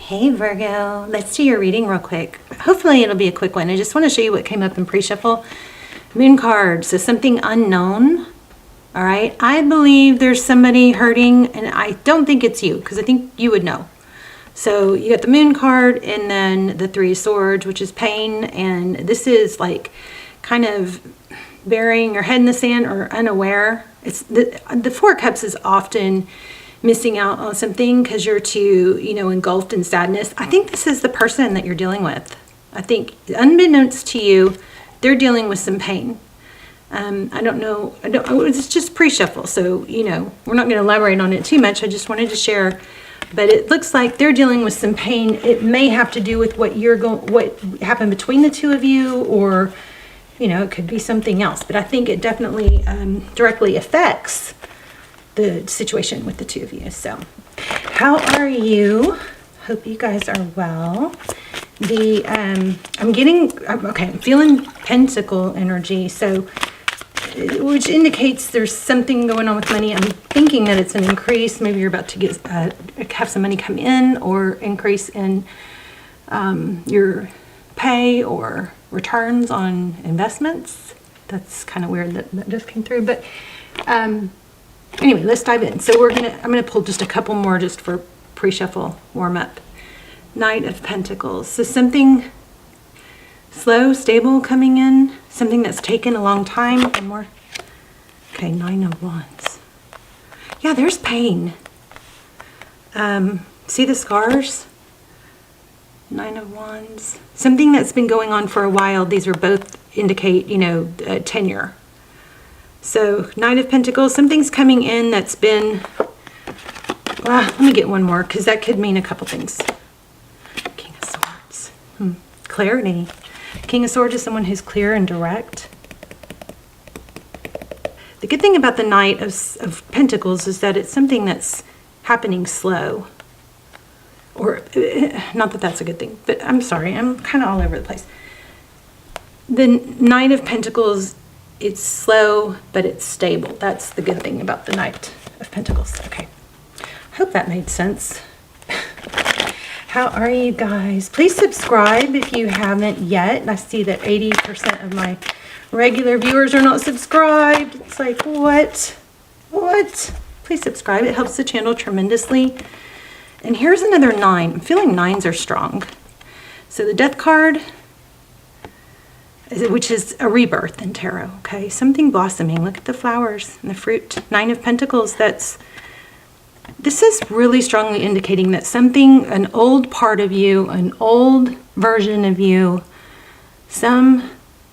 Hey Virgo, let's do your reading real quick. Hopefully it'll be a quick one. I just want to show you what came up in pre-shuffle. Moon card, so something unknown. All right, I believe there's somebody hurting, and I don't think it's you because I think you would know. So you got the moon card and then the three of swords, which is pain, and this is like kind of burying your head in the sand or unaware. It's the four of cups is often missing out on something because you're too, engulfed in sadness. I think this is the person that you're dealing with. I think unbeknownst to you, they're dealing with some pain. I don't know. It's just pre-shuffle, so we're not going to elaborate on it too much. I just wanted to share. But it looks like they're dealing with some pain. It may have to do with what happened between the two of you, or it could be something else. But I think it definitely directly affects the situation with the two of you. So how are you? Hope you guys are well. I'm feeling pentacle energy, so which indicates there's something going on with money. I'm thinking that it's an increase. Maybe you're about to get have some money come in, or increase in your pay or returns on investments. That's kind of weird that just came through, but anyway, let's dive in. So I'm gonna pull just a couple more just for pre-shuffle warm up. Knight of Pentacles. So something slow, stable coming in, something that's taken a long time. One more. Okay, Nine of Wands. Yeah, there's pain. See the scars? Nine of Wands. Something that's been going on for a while. These are both indicate, tenure. So Knight of Pentacles, something's coming in that's been, let me get one more because that could mean a couple things. King of Swords. Clarity. King of Swords is someone who's clear and direct. The good thing about the Knight of Pentacles is that it's something that's happening slow. Or, not that that's a good thing, but I'm sorry, I'm kind of all over the place. The Knight of Pentacles, it's slow, but it's stable. That's the good thing about the Knight of Pentacles. Okay. Hope that made sense. How are you guys? Please subscribe if you haven't yet. I see that 80% of my regular viewers are not subscribed. It's like, what? What? Please subscribe. It helps the channel tremendously. And here's another 9. I'm feeling 9s are strong. So the Death card, which is a rebirth in tarot, okay? Something blossoming. Look at the flowers and the fruit. Nine of Pentacles, this is really strongly indicating that something, an old part of you, an old version of you, some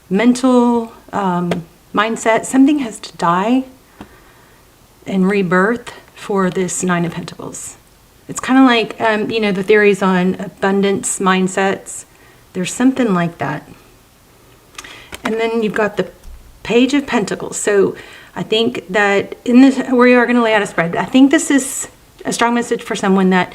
mental mindset, something has to die and rebirth for this Nine of Pentacles. It's kind of like, the theories on abundance mindsets. There's something like that. And then you've got the Page of Pentacles. So I think that we are going to lay out a spread. I think this is a strong message for someone that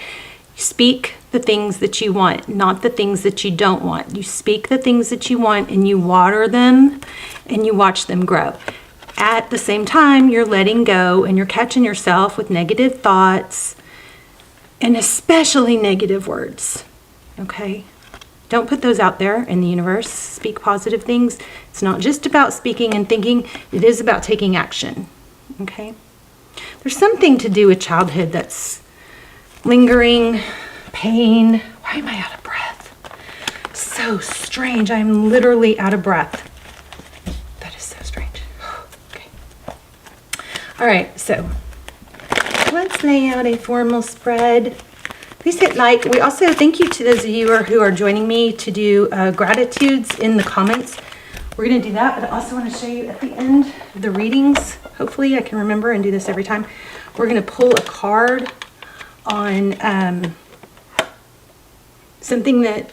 you speak the things that you want, not the things that you don't want. You speak the things that you want and you water them and you watch them grow. At the same time, you're letting go and you're catching yourself with negative thoughts and especially negative words. Okay? Don't put those out there in the universe. Speak positive things. It's not just about speaking and thinking. It is about taking action. Okay? There's something to do with childhood that's lingering, pain. Why am I out of breath? So strange. I'm literally out of breath. That is so strange. Okay. All right, so let's lay out a formal spread. Please hit like. We also thank you to those of you who are joining me to do gratitudes in the comments. We're going to do that, but I also want to show you at the end of the readings. Hopefully I can remember and do this every time. We're going to pull a card on something that,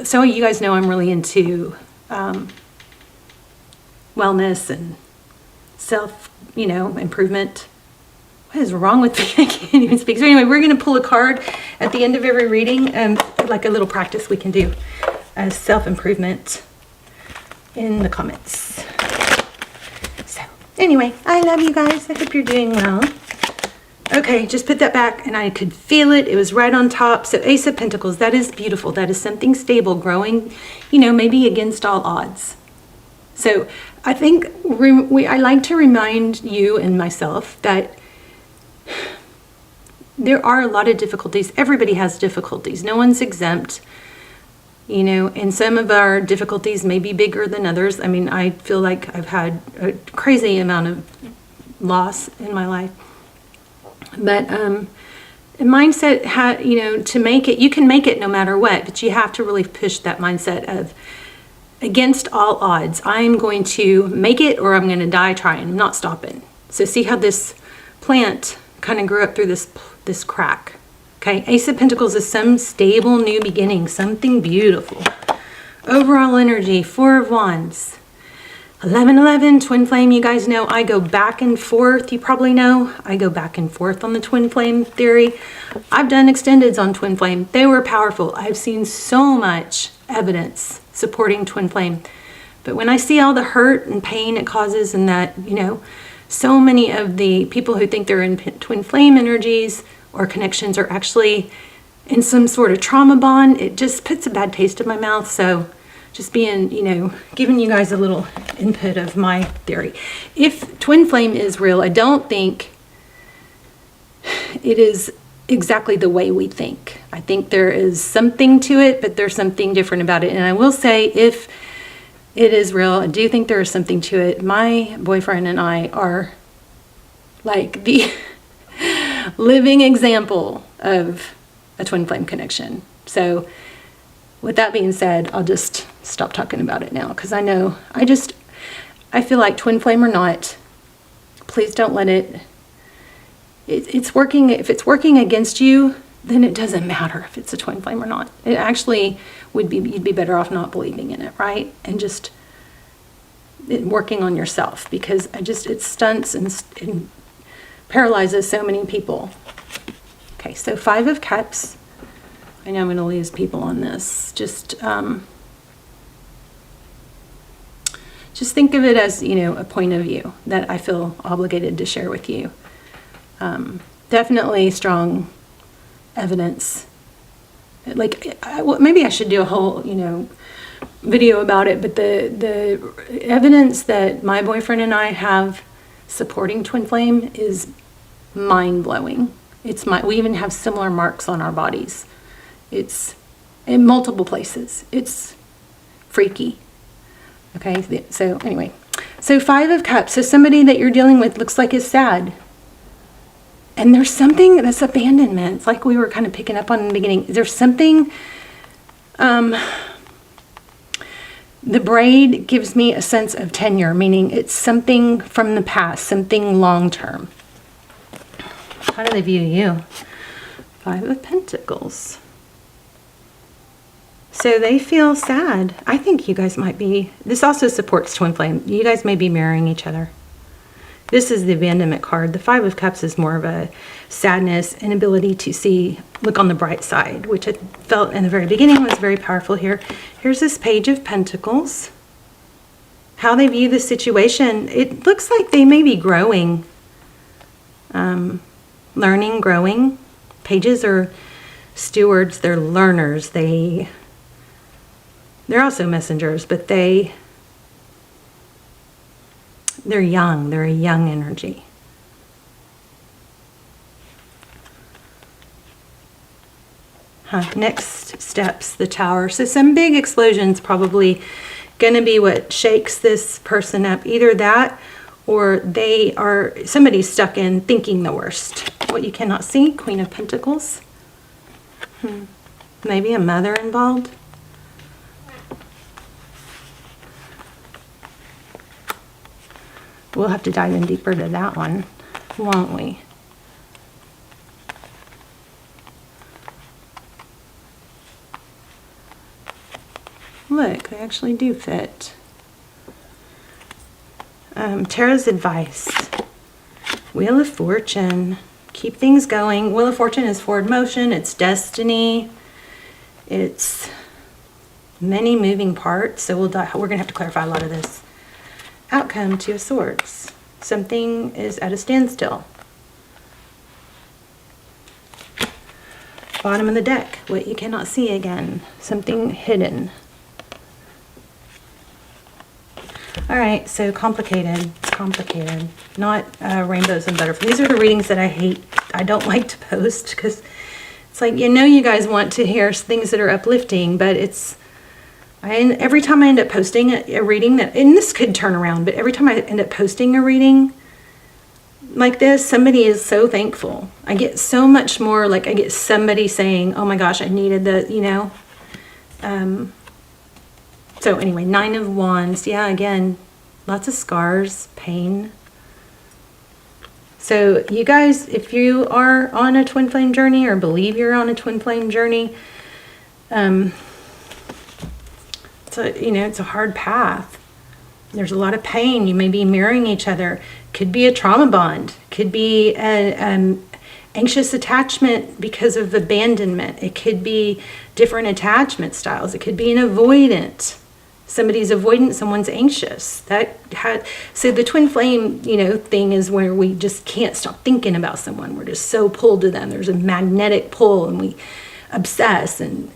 so you guys know I'm really into wellness and self, improvement. What is wrong with me? I can't even speak. So anyway, we're going to pull a card at the end of every reading, like a little practice we can do as self-improvement in the comments. So anyway, I love you guys. I hope you're doing well. Okay, just put that back, and I could feel it. It was right on top. So Ace of Pentacles, that is beautiful. That is something stable, growing, you know, maybe against all odds. So I think I like to remind you and myself that there are a lot of difficulties. Everybody has difficulties. No one's exempt, you know, and some of our difficulties may be bigger than others. I mean, I feel like I've had a crazy amount of loss in my life. But mindset, you know, to make it, you can make it no matter what, but you have to really push that mindset of against all odds. I'm going to make it or I'm going to die trying. I'm not stopping. So see how this plant kind of grew up through this crack. Okay, Ace of Pentacles is some stable new beginning, something beautiful. Overall energy, Four of Wands. 1111, twin flame. You guys know I go back and forth. You probably know I go back and forth on the twin flame theory. I've done extendeds on twin flame. They were powerful. I've seen so much evidence supporting twin flame. But when I see all the hurt and pain it causes, and that, you know, so many of the people who think they're in twin flame energies or connections are actually in some sort of trauma bond, it just puts a bad taste in my mouth. So just being, you know, giving you guys a little input of my theory. If twin flame is real, I don't think it is exactly the way we think. I think there is something to it, but there's something different about it. And I will say, if it is real, I do think there is something to it. My boyfriend and I are like the living example of a twin flame connection. So with that being said, I'll just stop talking about it now, because I know, I feel like twin flame or not, please don't let it's working. If it's working against you, then it doesn't matter if it's a twin flame or not. It actually you'd be better off not believing in it, right? And just working on yourself, because it stunts and paralyzes so many people. Okay, so Five of Cups. I know I'm going to lose people on this. Just think of it as, you know, a point of view that I feel obligated to share with you. Definitely strong evidence. Like, maybe I should do a whole, you know, video about it, but the evidence that my boyfriend and I have supporting twin flame is mind-blowing. We even have similar marks on our bodies. It's in multiple places. It's freaky. Okay, so anyway. So Five of Cups. So somebody that you're dealing with looks like is sad. And there's something that's abandonment. It's like we were kind of picking up on in the beginning. There's something, the braid gives me a sense of tenure, meaning it's something from the past, something long-term. How do they view you? Five of Pentacles. So they feel sad. I think you guys might be, this also supports twin flame. You guys may be marrying each other. This is the abandonment card. The Five of Cups is more of a sadness, inability to look on the bright side, which I felt in the very beginning was very powerful here. Here's this Page of Pentacles. How they view the situation. It looks like they may be growing, learning, growing. Pages are stewards. They're learners. They're also messengers, but they're young. They're a young energy. Next steps, the Tower. So some big explosions probably going to be what shakes this person up. Either that, or somebody's stuck in thinking the worst. What you cannot see, Queen of Pentacles. Maybe a mother involved. We'll have to dive in deeper to that one, won't we? Look, they actually do fit. Tarot's advice. Wheel of Fortune. Keep things going. Wheel of Fortune is forward motion. It's destiny. It's many moving parts. So we're going to have to clarify a lot of this. Outcome, Two of Swords. Something is at a standstill. Bottom of the deck, what you cannot see again. Something hidden. All right, so complicated. Not rainbows and butterflies. These are the readings that I hate. I don't like to post because it's like, you guys want to hear things that are uplifting, but every time I end up posting a reading and this could turn around, but every time I end up posting a reading like this, somebody is so thankful. I get so much more, like I get somebody saying, oh my gosh, I needed the, so anyway, 9 of Wands. Yeah, again, lots of scars, pain. So you guys, if you are on a twin flame journey or believe you're on a twin flame journey, it's a hard path. There's a lot of pain. You may be mirroring each other. Could be a trauma bond. Could be an anxious attachment because of abandonment. It could be different attachment styles. It could be an avoidant. Somebody's avoidant, someone's anxious. So the twin flame, thing is where we just can't stop thinking about someone. We're just so pulled to them. There's a magnetic pull, and we obsess and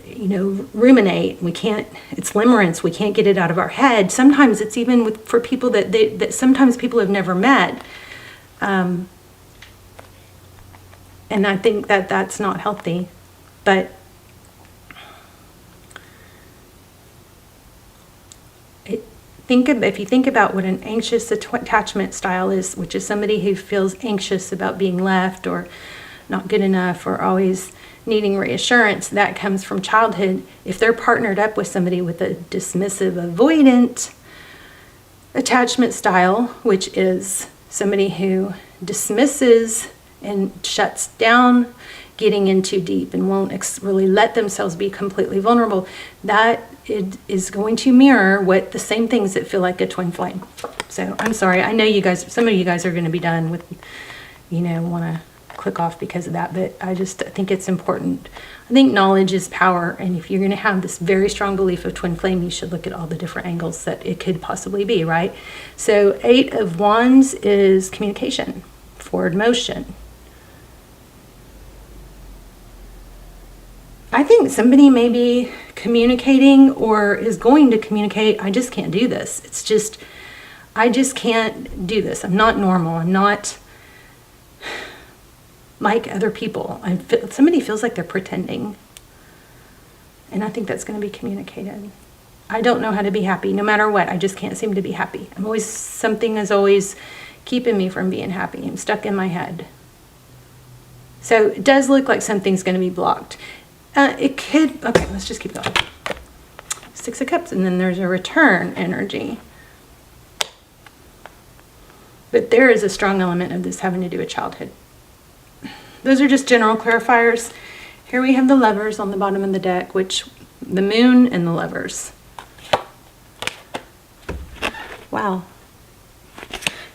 ruminate. It's limerence. We can't get it out of our head. Sometimes it's even for people that sometimes people have never met. And I think that's not healthy. But if you think about what an anxious attachment style is, which is somebody who feels anxious about being left or not good enough or always needing reassurance, that comes from childhood. If they're partnered up with somebody with a dismissive, avoidant attachment style, which is somebody who dismisses and shuts down getting in too deep and won't really let themselves be completely vulnerable, that it is going to mirror what the same things that feel like a twin flame. So I'm sorry, I know some of you guys are going to be done with, want to click off because of that, but I think it's important. I think knowledge is power, and if you're going to have this very strong belief of twin flame, you should look at all the different angles that it could possibly be, right? So 8 of Wands is communication, forward motion. I think somebody may be communicating or is going to communicate. I just can't do this. I just can't do this. I'm not normal. I'm not like other people. Somebody feels like they're pretending. And I think that's going to be communicated. I don't know how to be happy no matter what. I just can't seem to be happy. Something is always keeping me from being happy. I'm stuck in my head. So it does look like something's going to be blocked. Okay, let's just keep going. 6 of Cups, and then there's a return energy. But there is a strong element of this having to do with childhood. Those are just general clarifiers. Here we have the Lovers on the bottom of the deck, which the Moon and the Lovers. Wow.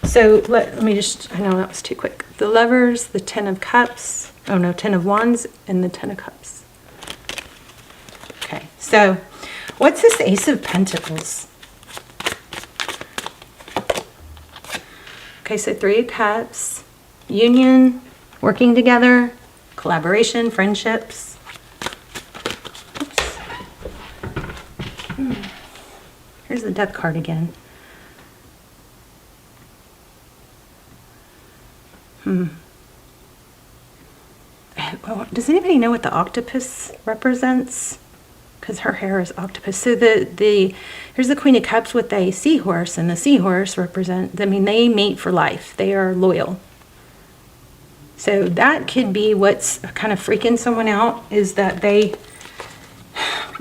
So let me I know that was too quick. The Lovers, the 10 of Cups, 10 of Wands, and the 10 of Cups. Okay, so what's this Ace of Pentacles? Okay, so 3 of Cups, union, working together, collaboration, friendships. Oops. Here's the Death card again. Does anybody know what the octopus represents? Because her hair is octopus. So here's the Queen of Cups with a seahorse, and the seahorse they mate for life. They are loyal. So that could be what's kind of freaking someone out, is that they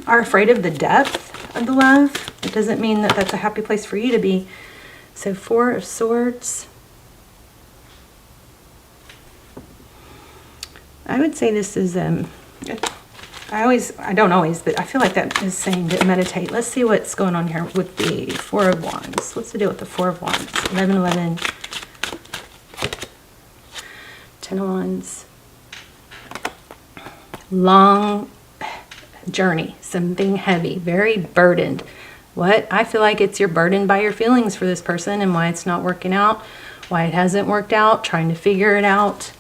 are afraid of the depth of the love. It doesn't mean that that's a happy place for you to be. So 4 of Swords. I would say this is, I don't always, but I feel like that is saying to meditate. Let's see what's going on here with the 4 of Wands. What's the deal with the 4 of Wands? 11, 11. 10 of Wands. Long journey, something heavy, very burdened. I feel like you're burdened by your feelings for this person and why it's not working out, why it hasn't worked out, trying to figure it out.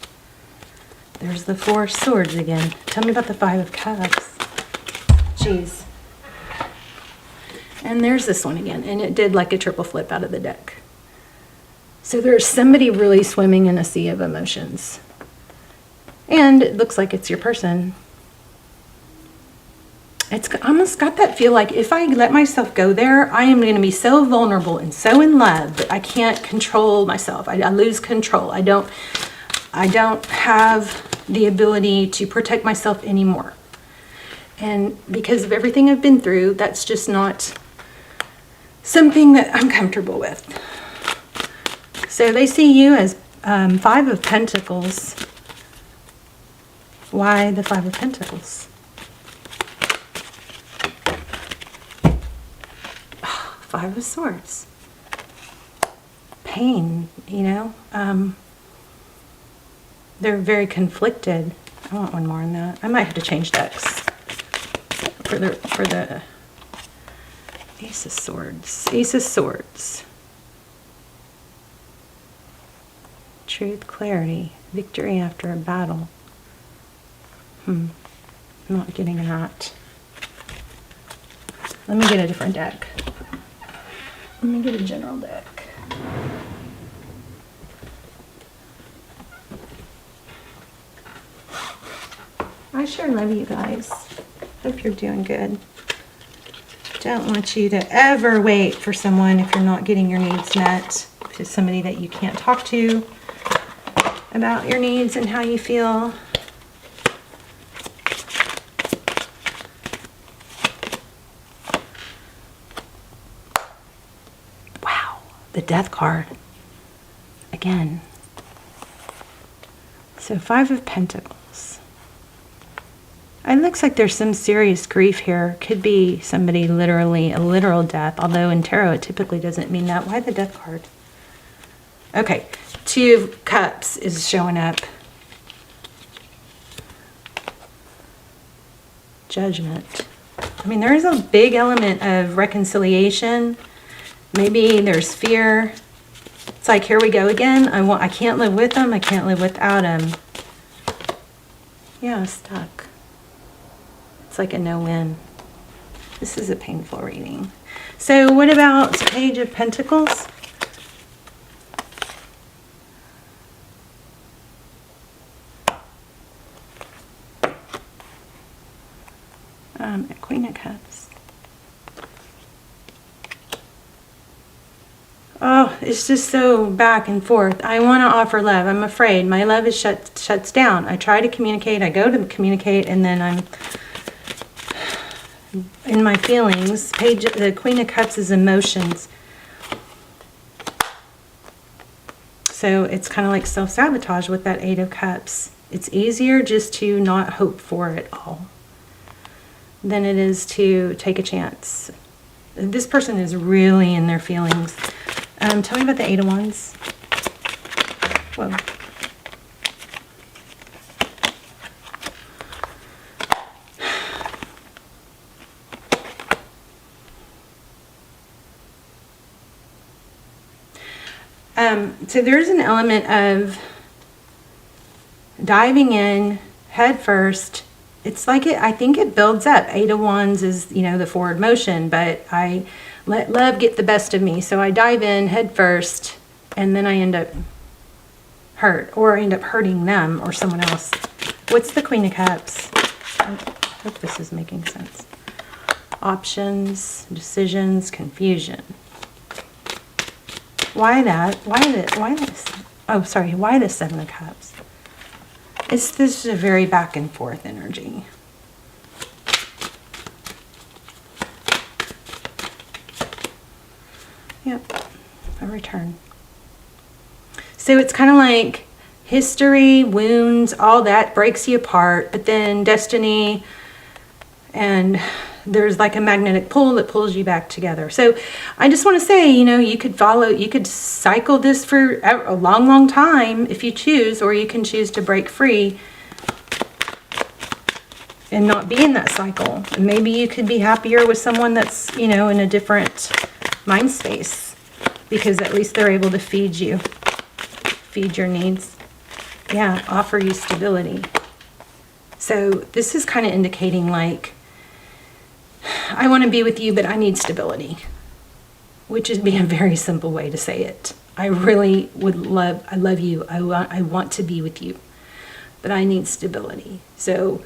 there's the Four of Swords again. Tell me about the Five of Cups. Jeez. And there's this one again, and it did like a triple flip out of the deck. So there's somebody really swimming in a sea of emotions. And it looks like it's your person. It's almost got that feel like if I let myself go there, I am going to be so vulnerable and so in love that I can't control myself. I lose control. I don't have the ability to protect myself anymore. And because of everything I've been through, that's just not something that I'm comfortable with. So they see you as Five of Pentacles. Why the Five of Pentacles? Five of Swords. Pain, you know. They're very conflicted. I want one more on that. I might have to change decks for the Ace of Swords. Ace of Swords. Truth, clarity, victory after a battle. I'm not getting that. Let me get a different deck. Let me get a general deck. I sure love you guys. Hope you're doing good. Don't want you to ever wait for someone if you're not getting your needs met. If it's somebody that you can't talk to about your needs and how you feel. Wow, the Death card. Again. So Five of Pentacles. It looks like there's some serious grief here. Could be somebody literally, a literal death, although in tarot it typically doesn't mean that. Why the Death card? Okay, Two of Cups is showing up. Judgment. I mean, there is a big element of reconciliation. Maybe there's fear. It's like, here we go again. I can't live with him. I can't live without him. Yeah, stuck. It's like a no-win. This is a painful reading. So what about Page of Pentacles? Queen of Cups. Oh, it's just so back and forth. I want to offer love. I'm afraid. My love is shuts down. I try to communicate. I go to communicate, and then I'm in my feelings. The Queen of Cups is emotions. So it's kind of like self-sabotage with that Eight of Cups. It's easier just to not hope for it all than it is to take a chance. This person is really in their feelings. Tell me about the Eight of Wands. Whoa. So there's an element of diving in head first. It's like I think it builds up. Eight of Wands is, you know, the forward motion, but I let love get the best of me. So I dive in head first, and then I end up hurt, or I end up hurting them or someone else. What's the Queen of Cups? I hope this is making sense. Options, decisions, confusion. Why that? Why this? Oh, sorry. Why the Seven of Cups? This is a very back and forth energy. Yep, a return. So it's kind of like history, wounds, all that breaks you apart, but then destiny, and there's like a magnetic pull that pulls you back together. So I just want to say, you know, you could cycle this for a long, long time if you choose, or you can choose to break free and not be in that cycle. And maybe you could be happier with someone that's, you know, in a different mind space, because at least they're able to feed you, feed your needs. Yeah, offer you stability. So this is kind of indicating like, I want to be with you, but I need stability, which would be a very simple way to say it. I really I love you. I want to be with you, but I need stability. So,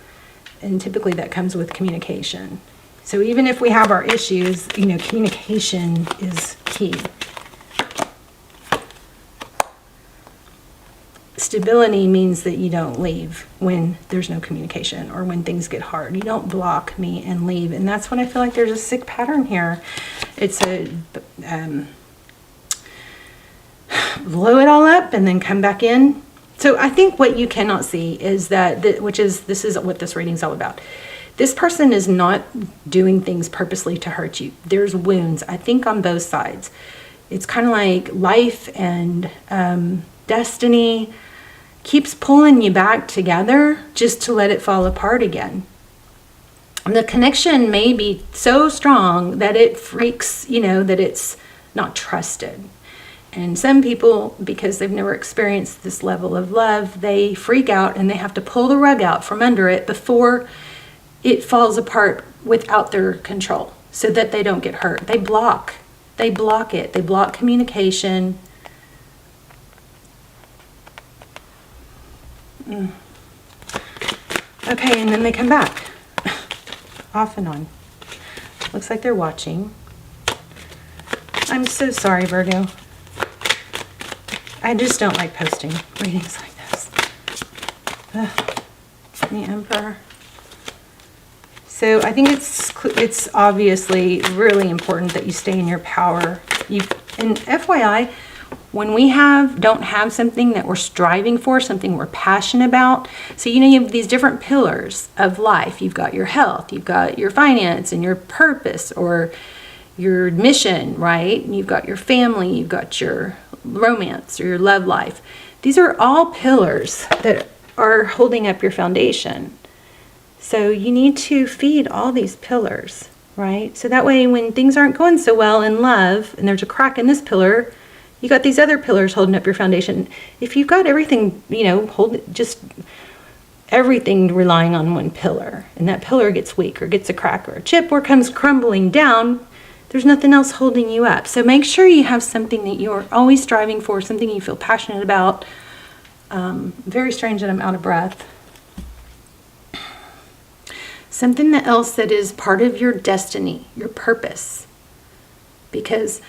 and typically that comes with communication. So even if we have our issues, you know, communication is key. Stability means that you don't leave when there's no communication or when things get hard. You don't block me and leave. And that's when I feel like there's a sick pattern here. It's a blow it all up and then come back in. So I think what you cannot see is that, this is what this reading is all about. This person is not doing things purposely to hurt you. There's wounds, I think, on both sides. It's kind of like life and destiny keeps pulling you back together just to let it fall apart again. The connection may be so strong that it freaks, you know, that it's not trusted. And some people, because they've never experienced this level of love, they freak out and they have to pull the rug out from under it before it falls apart without their control so that they don't get hurt. They block it. They block communication. Okay, and then they come back. Off and on. Looks like they're watching. I'm so sorry, Virgo. I just don't like posting readings like this. The Emperor. So I think it's obviously really important that you stay in your power. And FYI, when we don't have something that we're striving for, something we're passionate about, so you know you have these different pillars of life. You've got your health, you've got your finance and your purpose or your mission, right? And you've got your family, you've got your romance or your love life. These are all pillars that are holding up your foundation. So you need to feed all these pillars, right? So that way when things aren't going so well in love and there's a crack in this pillar, you got these other pillars holding up your foundation. If you've got everything, you know, just everything relying on one pillar, and that pillar gets weak or gets a crack or a chip or comes crumbling down, there's nothing else holding you up. So make sure you have something that you're always striving for, something you feel passionate about. Very strange that I'm out of breath. Something else that is part of your destiny, your purpose. Because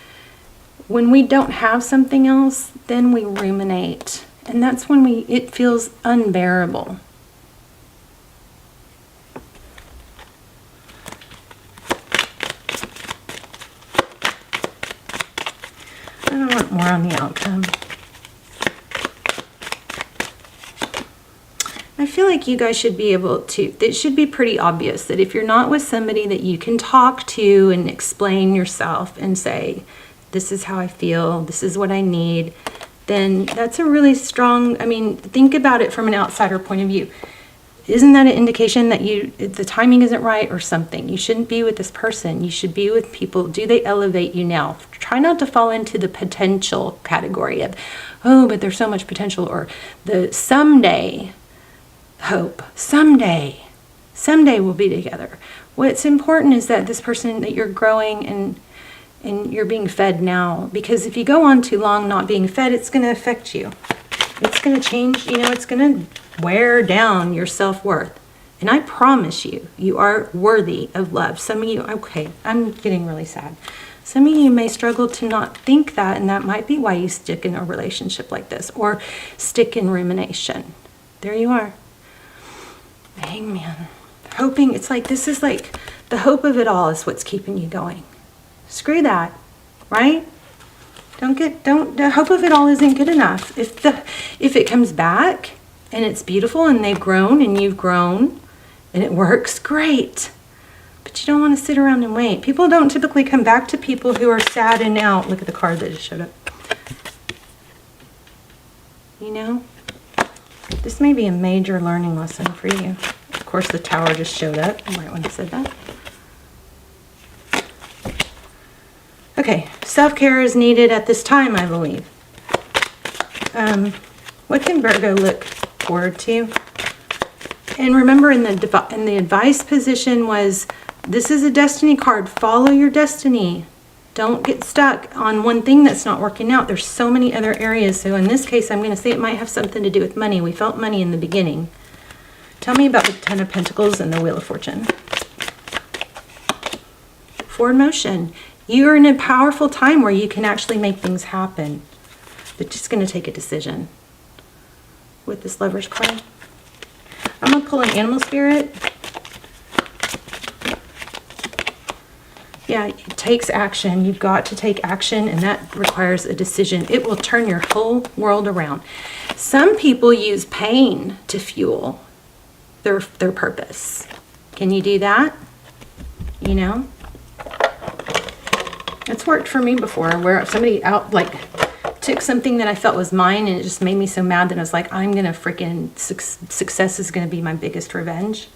when we don't have something else, then we ruminate. And that's when it feels unbearable. I want more on the outcome. I feel like you guys should be able to, it should be pretty obvious that if you're not with somebody that you can talk to and explain yourself and say, this is how I feel, this is what I need, then that's a really strong, I mean, think about it from an outsider point of view. Isn't that an indication that the timing isn't right or something? You shouldn't be with this person. You should be with people. Do they elevate you now? Try not to fall into the potential category of, oh, but there's so much potential, or the someday hope. Someday we'll be together. What's important is that this person, that you're growing and you're being fed now. Because if you go on too long not being fed, it's going to affect you. It's going to change, it's going to wear down your self-worth. And I promise you, you are worthy of love. Some of you, okay, I'm getting really sad. Some of you may struggle to not think that, and that might be why you stick in a relationship like this or stick in rumination. There you are. Amen. Hoping, it's like, this is like the hope of it all is what's keeping you going. Screw that, right? The hope of it all isn't good enough. If it comes back and it's beautiful and they've grown and you've grown and it works, great. But you don't want to sit around and wait. People don't typically come back to people who are sad and out. Look at the card that just showed up. This may be a major learning lesson for you. Of course, the Tower just showed up. You might want to have said that. Okay, self-care is needed at this time, I believe. What can Virgo look forward to And remember, in the advice position was, this is a destiny card. Follow your destiny. Don't get stuck on one thing that's not working out. There's so many other areas. So in this case, I'm going to say it might have something to do with money. We felt money in the beginning. Tell me about the Ten of Pentacles and the Wheel of Fortune. Forward motion. You're in a powerful time where you can actually make things happen. But just going to take a decision with this Lover's card. I'm going to pull an animal spirit. Yeah, it takes action. You've got to take action, and that requires a decision. It will turn your whole world around. Some people use pain to fuel their purpose. Can you do that? You know? It's worked for me before, where somebody took something that I felt was mine, and it just made me so mad that I was like, I'm gonna freaking, success is gonna be my biggest revenge.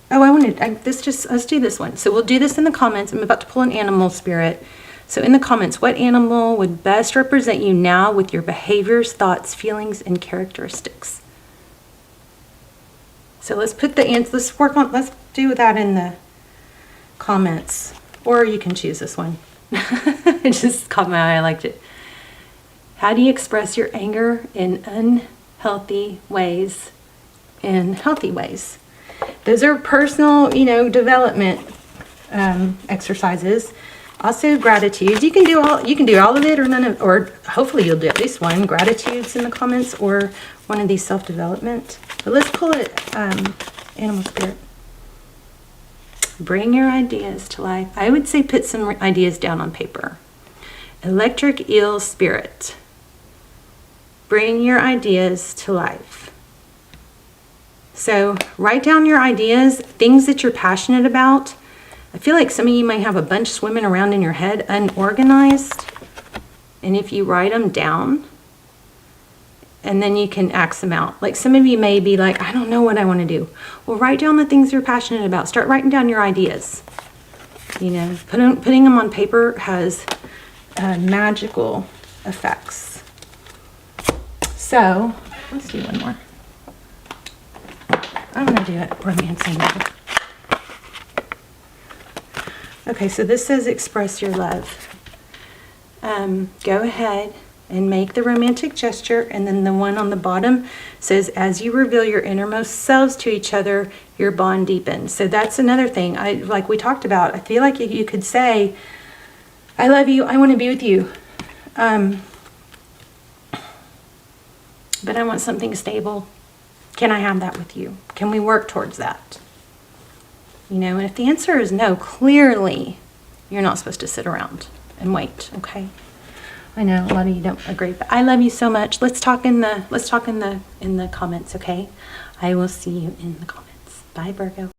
Oh, let's do this one. So we'll do this in the comments. I'm about to pull an animal spirit. So in the comments, what animal would best represent you now with your behaviors, thoughts, feelings, and characteristics? So let's put let's do that in the comments, or you can choose this one. It just caught my eye, I liked it. How do you express your anger in unhealthy ways and healthy ways? Those are personal, development exercises. Also, gratitude. You can do all of it, or none of, or hopefully you'll do at least one. Gratitudes in the comments, or one of these self-development. But let's pull it, animal spirit. Bring your ideas to life. I would say put some ideas down on paper. Electric eel spirit. Bring your ideas to life. So write down your ideas, things that you're passionate about. I feel like some of you might have a bunch swimming around in your head, unorganized. And if you write them down, and then you can axe them out. Like some of you may be like, I don't know what I want to do. Well, write down the things you're passionate about. Start writing down your ideas. Putting them on paper has magical effects. So let's do one more. I'm going to do it romancing now. Okay, so this says express your love. Go ahead and make the romantic gesture, and then the one on the bottom says, as you reveal your innermost selves to each other, your bond deepens. So that's another thing, like we talked about. I feel like you could say, I love you, I want to be with you, but I want something stable. Can I have that with you? Can we work towards that? And if the answer is no, clearly you're not supposed to sit around and wait, okay? I know a lot of you don't agree, but I love you so much. Let's talk in the comments, okay? I will see you in the comments. Bye, Virgo.